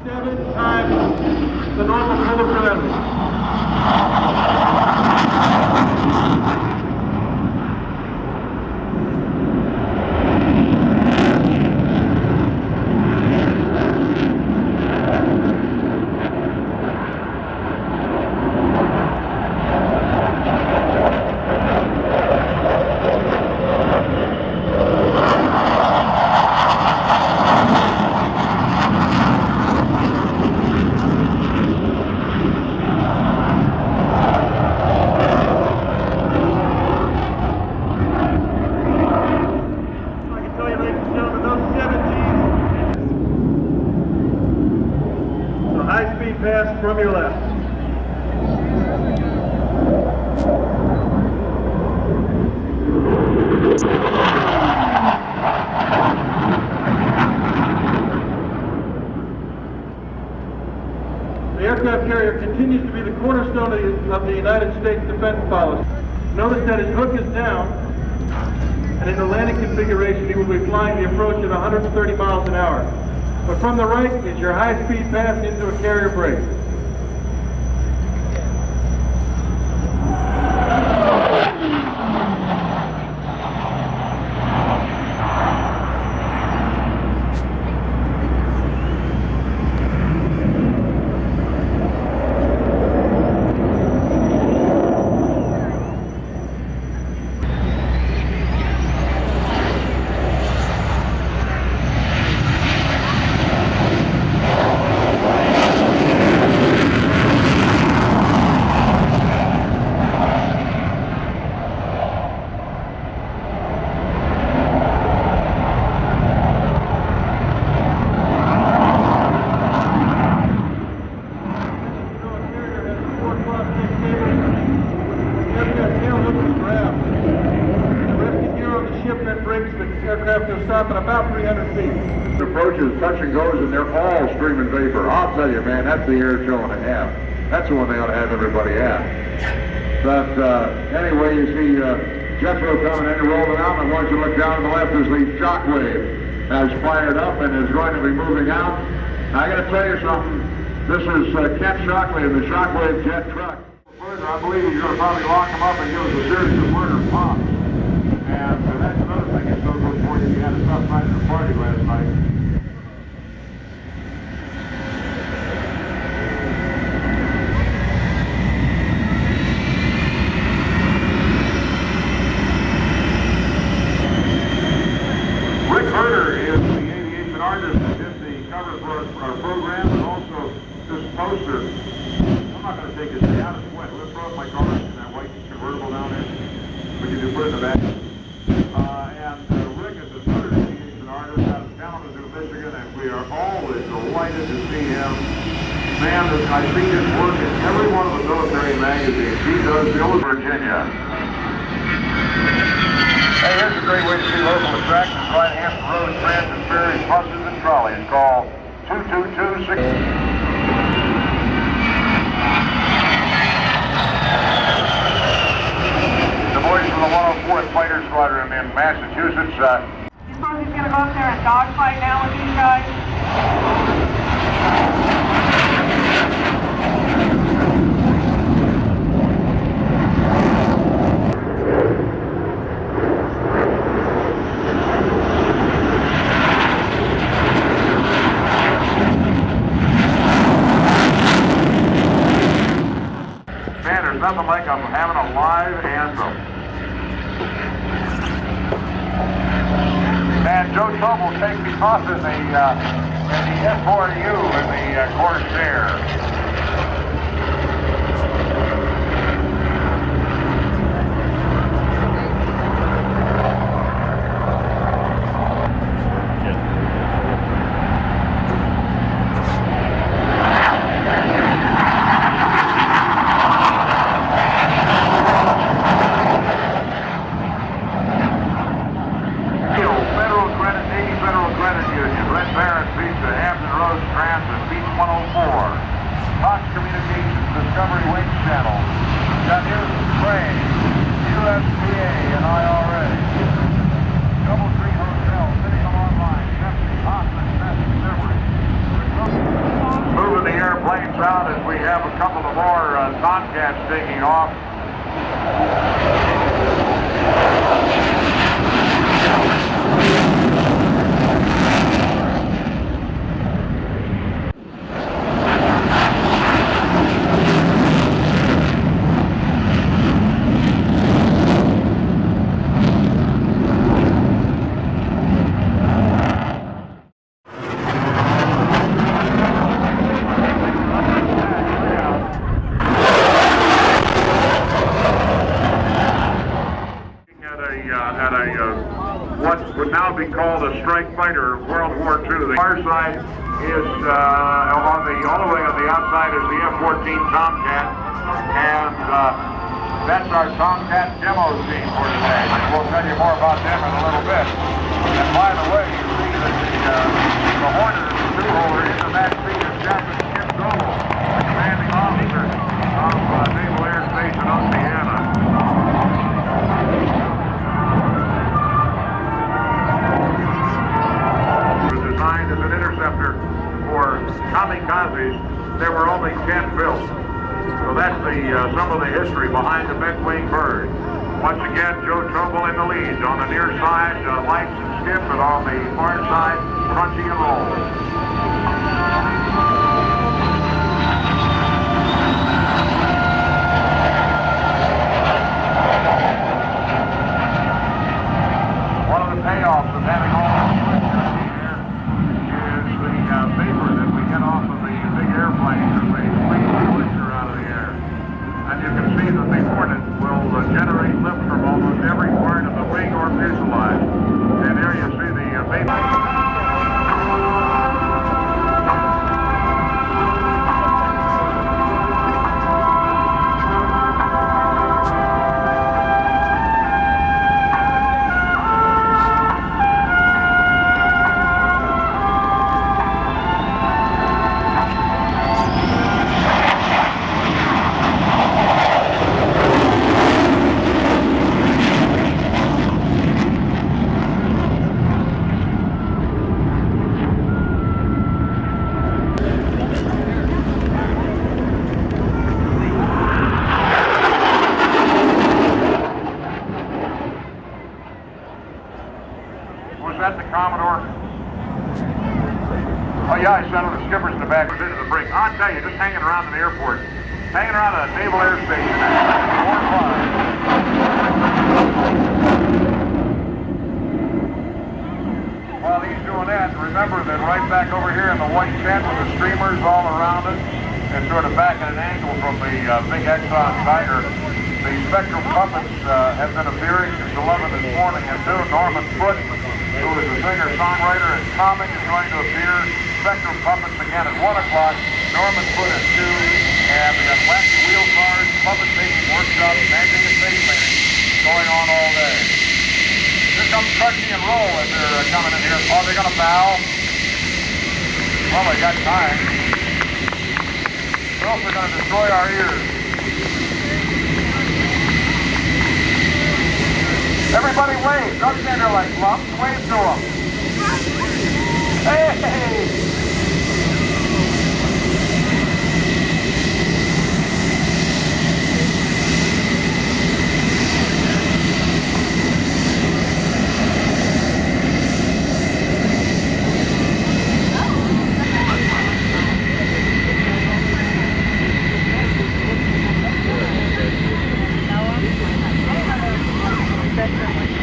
7 times the normal pull of gravity. High-speed pass from your left. The aircraft carrier continues to be the cornerstone of the United States defense policy. Notice that his hook is down, and in the landing configuration he will be flying the approach at 130 miles an hour. But from the right is your high-speed pass into a carrier brake. Aircraft will stop at about 300 feet. The approaches, touch and goes, and they're all streaming vapor. I'll tell you, man, that's the air show and a half. That's the one they ought to have everybody at. But anyway, you see Jethro coming in and rolling out, and once you look down to the left, there's the Shockwave has fired up and is going to be moving out. I got to tell you something. This is Kent Shockley in the Shockwave jet truck. I believe he's going to probably lock him up and give us a series of murder pops. And that's another thing that's so good for you. You had a tough night at the party last night. Rick Herder is the aviation artist that did the cover for our program, and also this poster. I'm not going to take this thing out. It's wet. Let's throw it in my car in that white convertible down there. We can just put it in the back. Rick is a third aviation artist out of Kalamazoo, Michigan, and we are always delighted to see him. Man, I see his work in every one of the military magazines. He does the old Virginia. Hey, here's a great way to see local attractions right at Hampton Road, transit, ferries, buses, and trolleys. Call 222-6. The boys from the 104th Fighter Squadron in Massachusetts. You suppose he's going to go up there and dogfight now with these guys? Man, there's nothing like I'm having a live anthem. And Joe Tobe will take me off in the F4U in the Corsair. Discovery Wing Channel. Got news from Crane, USDA, and IRA. Double Tree Hotel, City Online, Pepsi, Hoffman, Pepsi, Beverage. checks out as we have a couple of more Tomcats taking off. What would now be called a strike fighter of World War II. The far side is all the way on the outside is the F-14 Tomcat, and that's our Tomcat demo team for today. We'll tell you more about them in a little bit. And by the way, you see that the Hornet is the two-holder in the back seat is Captain Skip Goble, commanding officer of Naval Air Station Oceana. Designed as an interceptor for kamikazes, there were only 10 built. So that's some of the history behind the bent-wing bird. Once again, Joe Trumbull in the lead. On the near side, Lights and Skip, and on the far side, Crunchy and Roll. Payoffs of having all this moisture in the air is the vapor that we get off of the big airplanes as they squeeze the moisture out of the air. And you can see that the Hornet will generate lift from almost every part of the wing or fuselage. And there you see the vapor. Was that the Commodore? Oh yeah, I sent him the skippers in the back into the brink. I'll tell you, just hanging around in the airport, hanging around a Naval Air Station at 4 5. While he's doing that, remember that right back over here in the white tent with the streamers all around it, and sort of back at an angle from the big Exxon Tiger, the Spectrum puppets have been appearing since 11 this morning at noon. Norman Foote, who is a singer-songwriter and comic, is going to appear. Spectrum puppets again at 1 o'clock. Norman Foote at 2. And we got wacky wheel cars, puppet making workshops, magic and face painting going on all day. Here comes Crunchy and Roll as they're coming in here. Oh, they're going to bow. Well, they got time. Or else they're going to destroy our ears. Everybody wave. Don't stand there like lumps. Wave to them. Hey!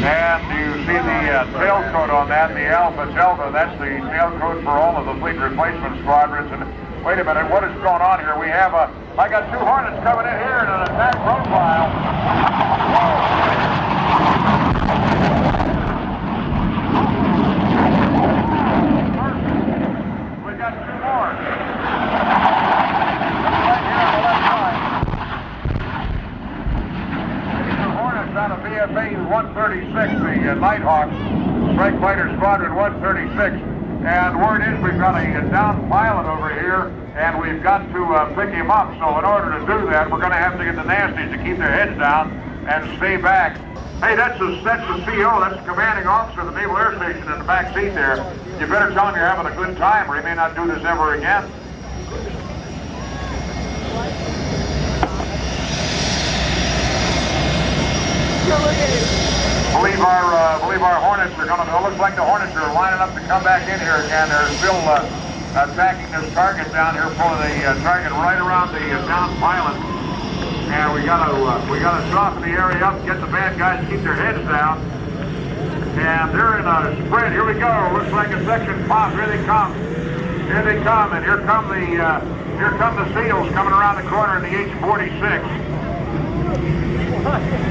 And you see the tailcoat on that, the Alpha Delta. That's the tailcoat for all of the fleet replacement squadrons. And wait a minute, what is going on here? We have I got 2 Hornets coming in here in an attack profile. We got 2 more. Right here on the left side. Out of VFA 136, the Nighthawk, Strike Fighter Squadron 136. And word is we've got a down pilot over here, and we've got to pick him up. So in order to do that, we're going to have to get the nasties to keep their heads down and stay back. Hey, that's the CO, that's the commanding officer of the Naval Air Station in the back seat there. You better tell him you're having a good time, or he may not do this ever again. Believe our Hornets are going to. It looks like the Hornets are lining up to come back in here again. They're still attacking this target down here, pulling the target right around the down pilot. And we gotta soften the area up, get the bad guys to keep their heads down. And they're in a spread. Here we go. Looks like a section pop. Here they come. Here they come, and here come the SEALs coming around the corner in the H-46.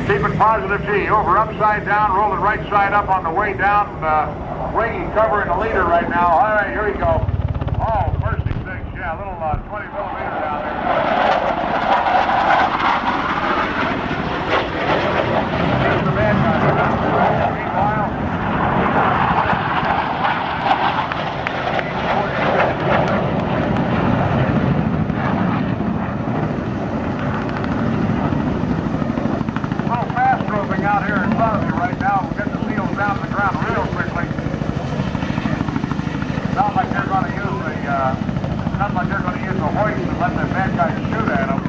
Keep it positive G. Over, upside down, roll it right side up on the way down. Winging, covering the leader right now. All right, here we go. Oh, mercy sakes. Yeah, a little 20 millimeter down there. Here's the bad guy. Meanwhile, out here in front of you right now. We'll get the SEALs down to the ground real quickly. Sounds like they're going to use the hoist and let the bad guys shoot at them.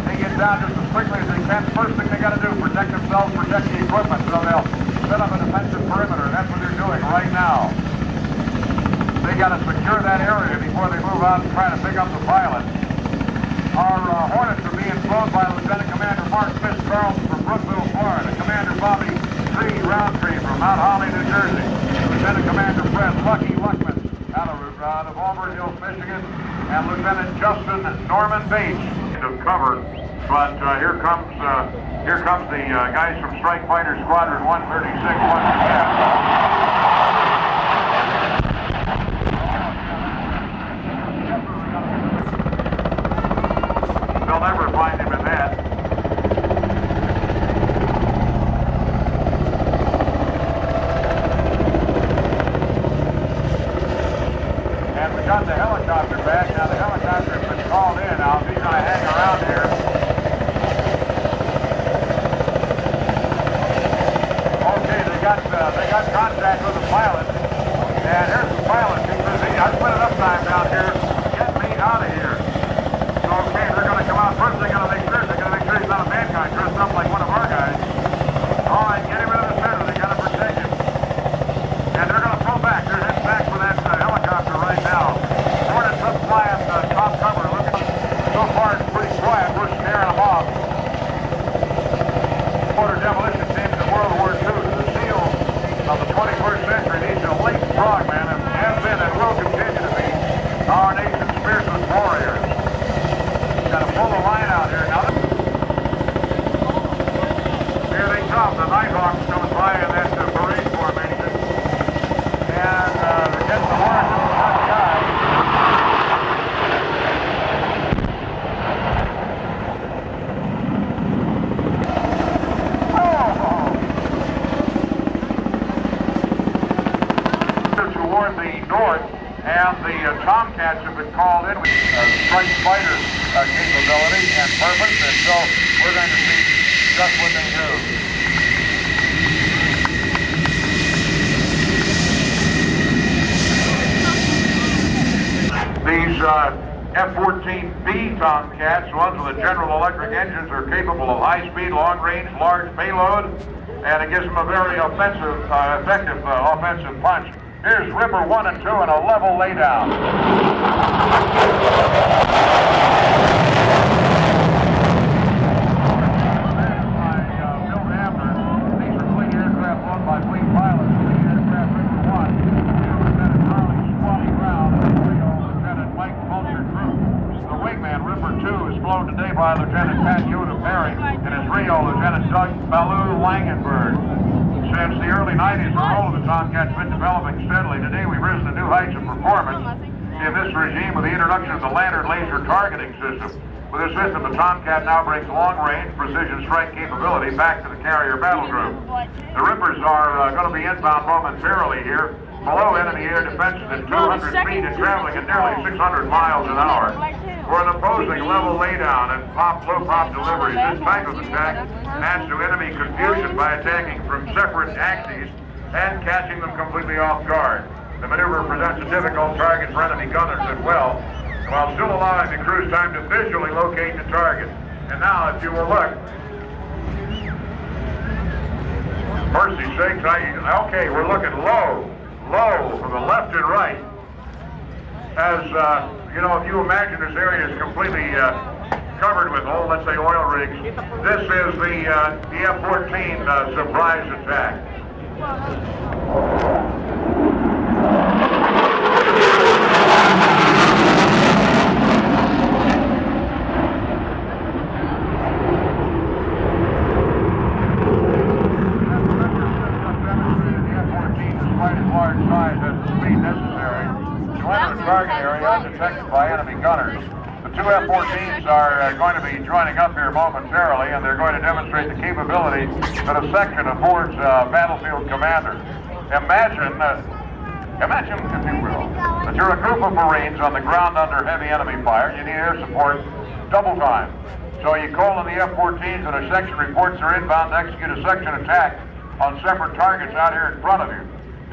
They get down just as quickly as they can. First thing they got to do, protect themselves, protect the equipment. So they'll set up a defensive perimeter. That's what they're doing right now. They got to secure that area before they move out and try to pick up the pilot. Our Hornets are being flown by Lieutenant Commander Mark Fitzcarlson from Brookville, Florida. Commander Bobby Roundtree from Mount Holly, New Jersey. Lieutenant Commander Fred Lucky Luckman out of Auburn Hills, Michigan. And Lieutenant Justin Norman Bates of cover. But here comes the guys from Strike Fighter Squadron 136, 110. They'll never find him in that. And we got the helicopter back. Now the helicopter has been called in. Now he's going to hang around here. Okay, they got contact with the pilot. And here's the pilot. He says, hey, I spent enough time down here. Get me out of here. Okay, they're going to come out. First, they're going to make sure he's not a bad guy dressed up like one of our guys. All right, get him into the center. They got to protect him. And they're going to pull back. They're heading back for that helicopter right now. Hornets up flying top cover. Look at so far it's pretty quiet. We're scaring them off. Border demolition teams in World War II. The SEALs of the 21st century. These elite frogmen have been and will continue to be our nation's fiercest warriors. Got to pull the line out here now. Here they come, the Nighthawks coming by in that parade formation. And they're getting the word to the front guy. Toward the north, and the Tomcats have been called in with strike fighter capability and purpose, and so we're going to see just what they do. These F-14B Tomcats, ones with the General Electric engines, are capable of high-speed, long-range, large payload, and it gives them a very effective offensive punch. Here's Ripper 1 and 2 in a level laydown. Today by Lieutenant Pat Yoda Perry and his Rio Lieutenant Doug Ballou Langenberg. Since the early 90s, the role of the Tomcat's been developing steadily. Today, we've risen to new heights of performance in this regime with the introduction of the Lantern laser targeting system. With this system, the Tomcat now brings long-range, precision strike capability back to the carrier battle group. The Rippers are going to be inbound momentarily here, below enemy air defenses at 200 feet and traveling at nearly 600 miles an hour. For an opposing level laydown and low pop deliveries, this type of attack adds to enemy confusion by attacking from separate axes and catching them completely off guard. The maneuver presents a difficult target for enemy gunners as well, while still allowing the crews time to visually locate the target. And now, if you will look, mercy sakes, okay, we're looking low from the left and right. As, you know, if you imagine this area is completely covered with, let's say oil rigs, this is the F-14 surprise attack. Target area undetected by enemy gunners. The two F-14s are going to be joining up here momentarily, and they're going to demonstrate the capability that a section affords battlefield commander. Imagine, if you will, that you're a group of Marines on the ground under heavy enemy fire. You need air support double time. So you call in the F-14s, and a section reports they're inbound to execute a section attack on separate targets out here in front of you.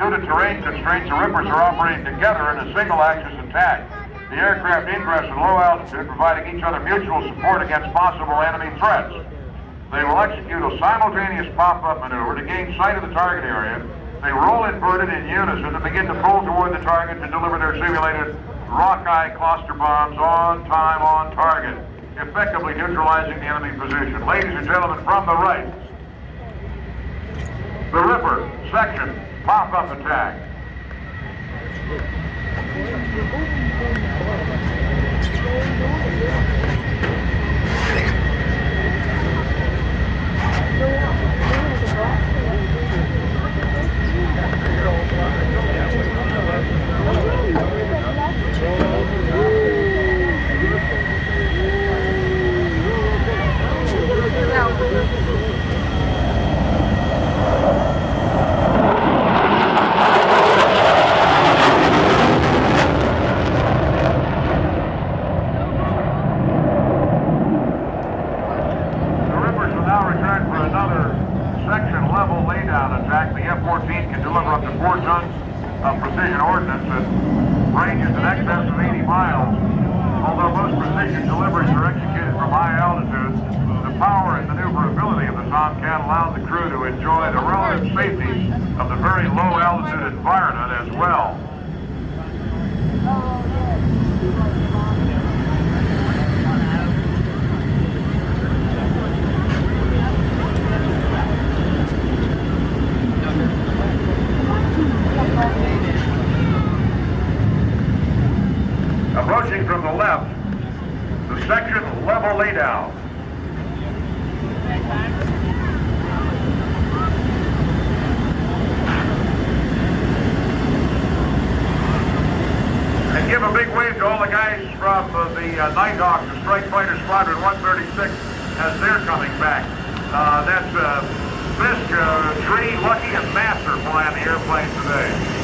Due to terrain constraints, the Rippers are operating together in a single-axis attack. The aircraft ingress at low altitude, providing each other mutual support against possible enemy threats. They will execute a simultaneous pop-up maneuver to gain sight of the target area. They roll inverted in unison and begin to pull toward the target to deliver their simulated Rockeye cluster bombs on time, on target, effectively neutralizing the enemy position. Ladies and gentlemen, from the right, the Ripper section pop-up attack. Tomcat allowed the crew to enjoy the relative safety of the very low altitude environment as well. Approaching from the left, the section level laydown. And give a big wave to all the guys from the Nighthawks, the Strike Fighter Squadron 136, as they're coming back. That's Fisk, Tree, Lucky, and Master flying the airplane today.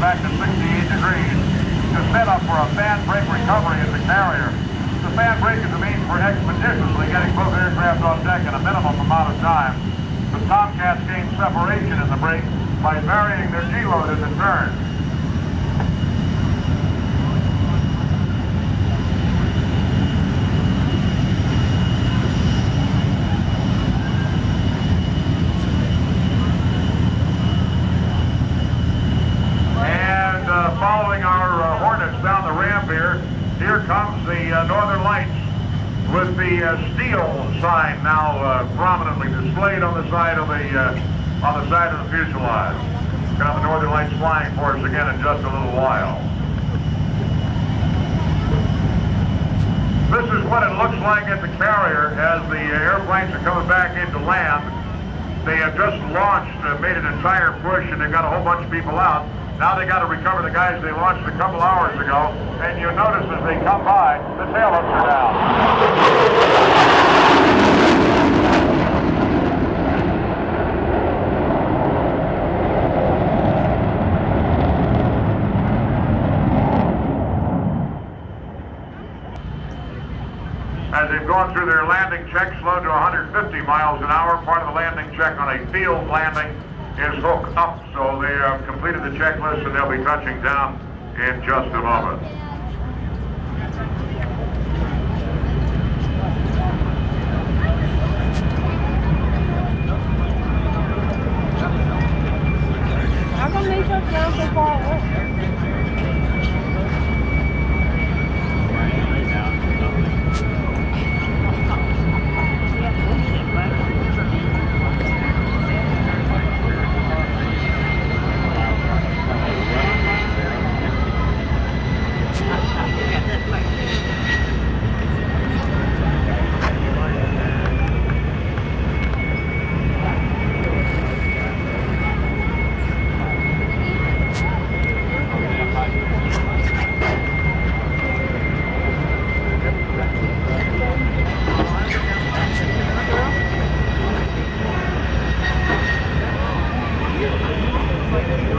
Back to 68 degrees to set up for a fan brake recovery at the carrier. The fan brake is a means for expeditiously getting both aircraft on deck in a minimum amount of time. The Tomcats gain separation in the brake by varying their G-load as it turns. Following our Hornets down the ramp here comes the Northern Lights with the steel sign now prominently displayed on the side of the fuselage. We're going to have the Northern Lights flying for us again in just a little while. This is what it looks like at the carrier as the airplanes are coming back into land. They have just launched, made an entire push, and they've got a whole bunch of people out. Now they got to recover the guys they launched a couple hours ago, and you notice as they come by, the tail ups are down. As they've gone through their landing check, slowed to 150 miles an hour. Part of the landing check on a field landing is hooked up, so they have completed the checklist and they'll be touching down in just a moment. How come they took down so far away?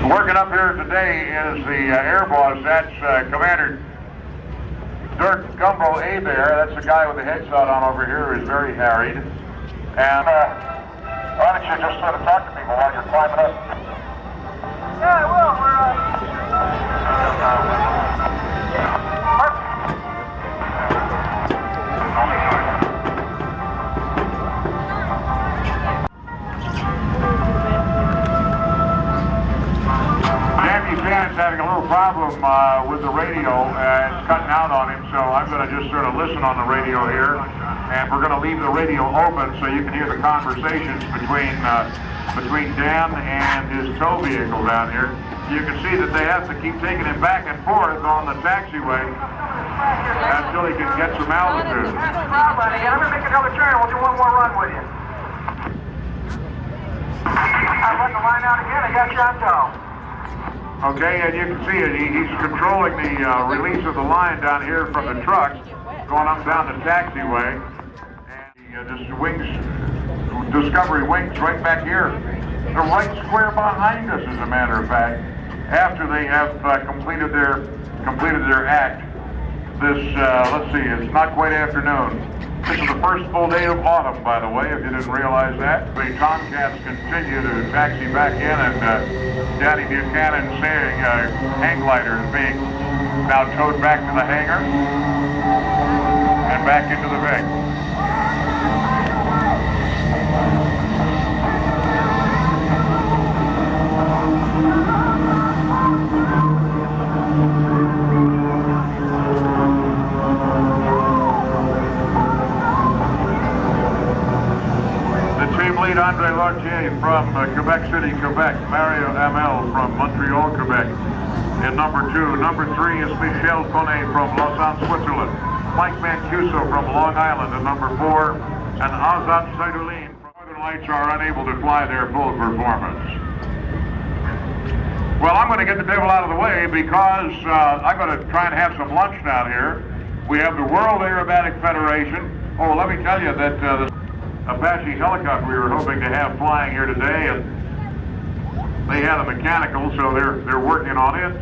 Working up here today is the air boss. That's Commander Dirk Gumbo A-Bear. That's the guy with the headshot on over here who is very harried. And why don't you just sort of talk to people while you're climbing up? Yeah, I will. Dan's having a little problem with the radio. It's cutting out on him, so I'm going to just sort of listen on the radio here. And we're going to leave the radio open so you can hear the conversations between Dan and his tow vehicle down here. You can see that they have to keep taking him back and forth on the taxiway until he can get some altitude. I'm going to make another turn. We'll do one more run with you. I'll let the line out again. I got you on tow. Okay, and you can see it. He's controlling the release of the line down here from the truck, going up down the taxiway. And just wings, Discovery wings right back here. They're right square behind us, as a matter of fact, after they have completed their act. This, let's see, it's not quite afternoon. This is the first full day of autumn, by the way, if you didn't realize that. The Tomcats continue to taxi back in, and Danny Buchanan's saying hang glider is being now towed back to the hangar and back into the Vic. Lead Andre Lartier from Quebec City, Quebec. Mario Hamel from Montreal, Quebec. In number 2. Number 3 is Michel Poney from Lausanne, Switzerland. Mike Mancuso from Long Island in number 4. And Azad Saidulin from Northern Lights are unable to fly their full performance. Well, I'm going to get the devil out of the way because I'm going to try and have some lunch down here. We have the World Aerobatic Federation. Oh, let me tell you that the Apache helicopter we were hoping to have flying here today, and they had a mechanical, so they're working on it.